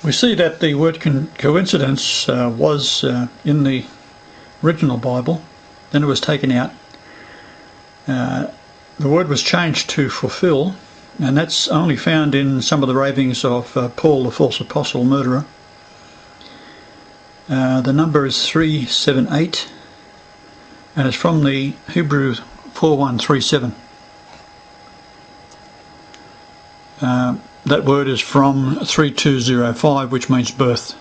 We see that the word coincidence was in the original Bible, then it was taken out. The word was changed to fulfill, and that's only found in some of the ravings of Paul, the false apostle murderer. The number is 378, and it's from the Hebrew 4137. That word is from 3205, which means birth.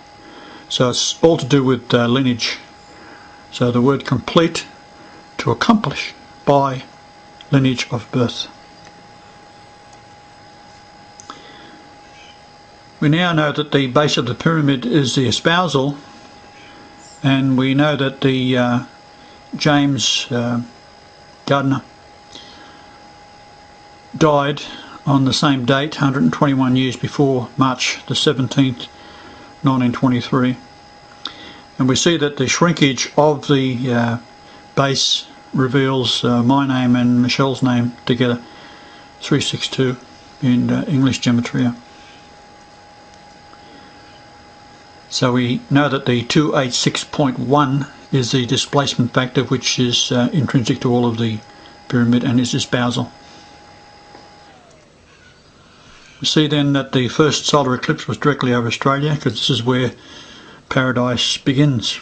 So it's all to do with lineage. So the word complete, to accomplish by lineage of birth. We now know that the base of the pyramid is the espousal, and we know that the James Gardner died on the same date, 121 years before March the 17th, 1923. And we see that the shrinkage of the base reveals my name and Michelle's name together, 362 in English gematria. So we know that the 286.1 is the displacement factor, which is intrinsic to all of the pyramid and is espousal. We see then that the first solar eclipse was directly over Australia, because this is where paradise begins.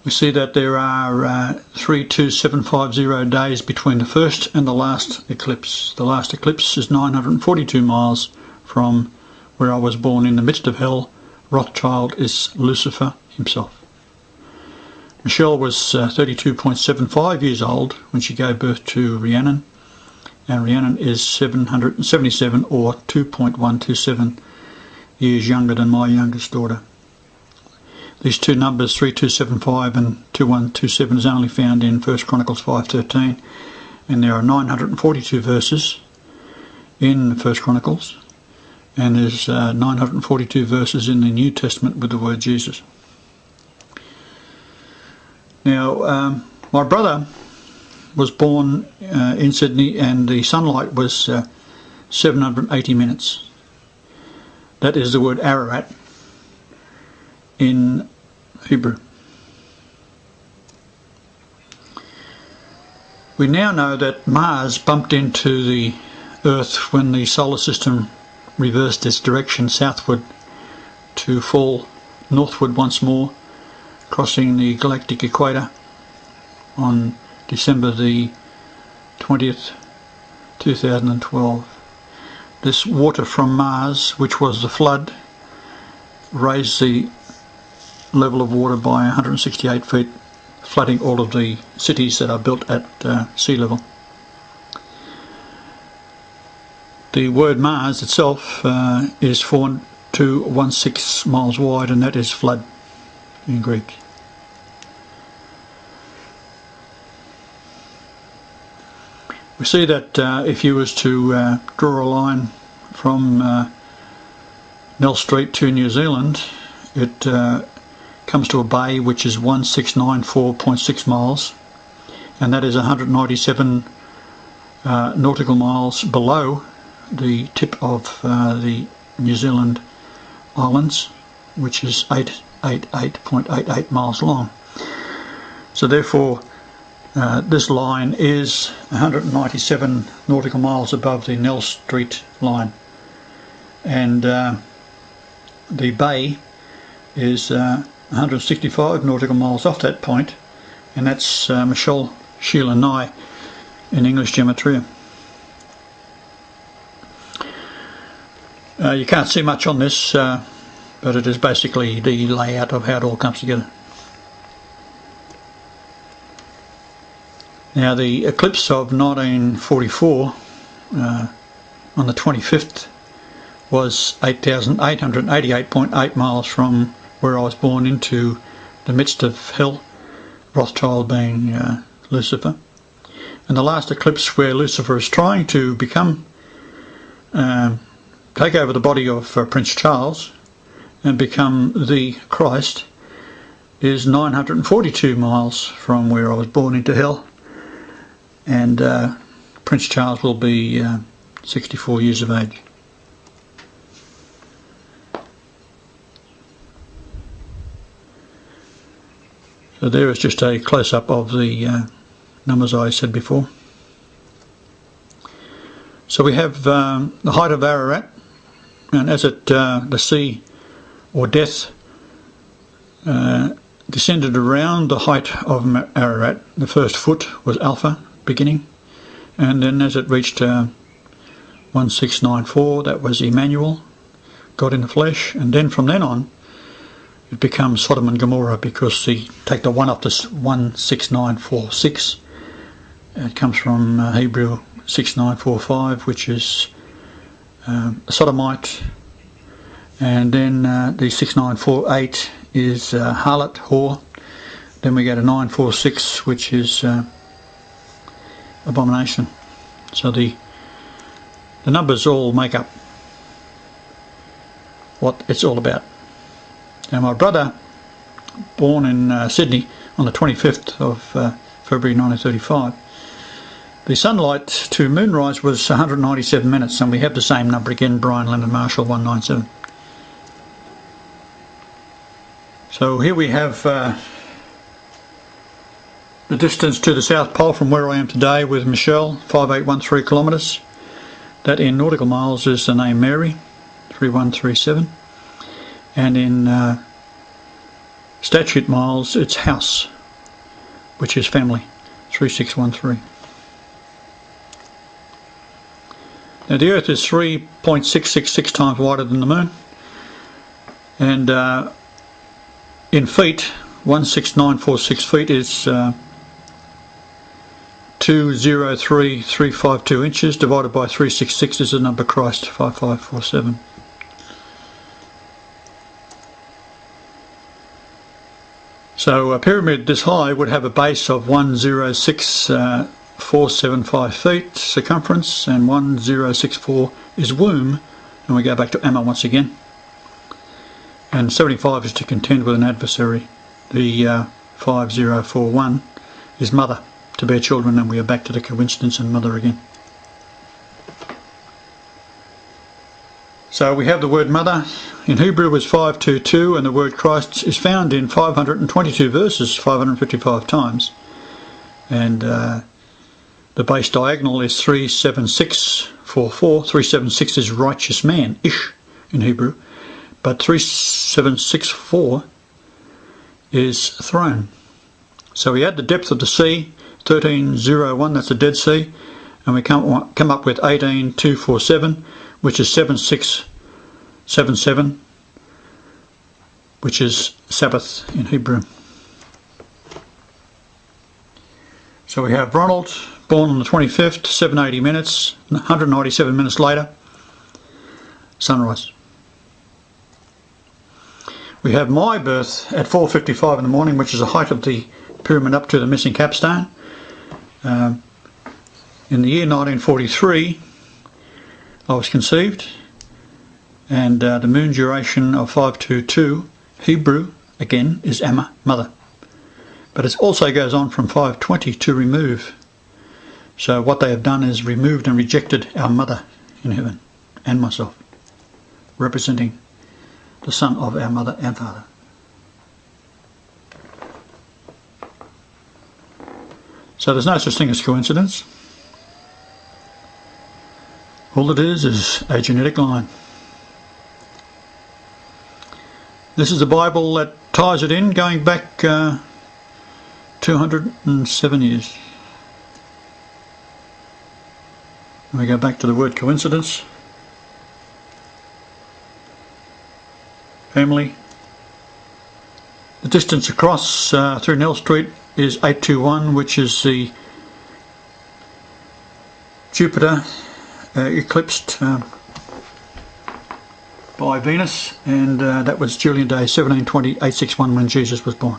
We see that there are 32750 days between the first and the last eclipse. The last eclipse is 942 miles from where I was born in the midst of hell. Rothschild is Lucifer himself. Michelle was 32.75 years old when she gave birth to Rhiannon, and Rhiannon is 777 or 2.127 years younger than my youngest daughter. These two numbers, 3275 and 2127, is only found in 1 Chronicles 5:13, and there are 942 verses in 1 Chronicles, and there's 942 verses in the New Testament with the word Jesus. Now, my brother was born in Sydney, and the sunlight was 780 minutes. That is the word Ararat in Hebrew. We now know that Mars bumped into the Earth when the solar system reversed its direction southward to fall northward once more, crossing the galactic equator on December the 20th, 2012. This water from Mars, which was the flood, raised the level of water by 168 feet, flooding all of the cities that are built at sea level. The word Mars itself is 4216 miles wide, and that is flood in Greek. We see that if you was to draw a line from Nell Street to New Zealand, it comes to a bay which is 1694.6 miles, and that is 197 nautical miles below the tip of the New Zealand islands, which is 888.88 miles long. So therefore this line is 197 nautical miles above the Nell Street line, and the bay is 165 nautical miles off that point, and that's Michelle, Sheila and I in English gematria. You can't see much on this, but it is basically the layout of how it all comes together. Now, the eclipse of 1944 on the 25th was 8,888.8 miles from where I was born into the midst of hell, Rothschild being Lucifer. And the last eclipse, where Lucifer is trying to become take over the body of Prince Charles and become the Christ, is 942 miles from where I was born into hell, and Prince Charles will be 64 years of age. So there is just a close-up of the numbers I said before. So we have the height of Ararat, and as the sea or death descended around the height of Ararat, the first foot was Alpha, beginning, and then as it reached 1694, that was Emmanuel, God in the flesh, and then from then on it becomes Sodom and Gomorrah, because take the 1 up to 16946. It comes from Hebrew 6945, which is a sodomite, and then the 6948 is harlot, whore. Then we go to 946, which is abomination. So the numbers all make up what it's all about. Now my brother, born in Sydney on the 25th of February 1935, the sunlight to moonrise was 197 minutes, and we have the same number again, Brian Leonard Marshall 197. So here we have the distance to the South Pole from where I am today with Michelle, 5813 kilometres. That in nautical miles is the name Mary, 3137. And in statute miles it's house, which is family, 3613. Now the Earth is 3.666 times wider than the Moon, and in feet, 16946 feet is 203352 inches, divided by 366 is the number Christ, 5547. So a pyramid this high would have a base of 106,475 feet circumference, and 1064 is womb, and we go back to Amma once again. And 75 is to contend with an adversary. The 5041 is mother, to bear children, and we are back to the coincidence and mother again. So we have the word mother in Hebrew is 522, and the word Christ is found in 522 verses, 555 times. And the base diagonal is 37644. 376 is righteous man, ish, in Hebrew. But 3764 is throne. So we add the depth of the sea, 1301, that's the Dead Sea, and we come up with 18247, which is 7677, which is Sabbath in Hebrew. So we have Ronald, born on the 25th, 780 minutes, 197 minutes later, sunrise. We have my birth at 4:55 in the morning, which is the height of the pyramid up to the missing capstone. In the year 1943, I was conceived, and the moon duration of 522, Hebrew, again, is Amma, mother. But it also goes on from 520 to remove. So what they have done is removed and rejected our mother in heaven, and myself, representing the son of our mother and father. So there's no such thing as coincidence. All it is a genetic line. This is the Bible that ties it in, going back 207 years. And we go back to the word coincidence. Family. The distance across through Nell Street is 821, which is the Jupiter eclipsed by Venus, and that was Julian Day 1720 861 when Jesus was born.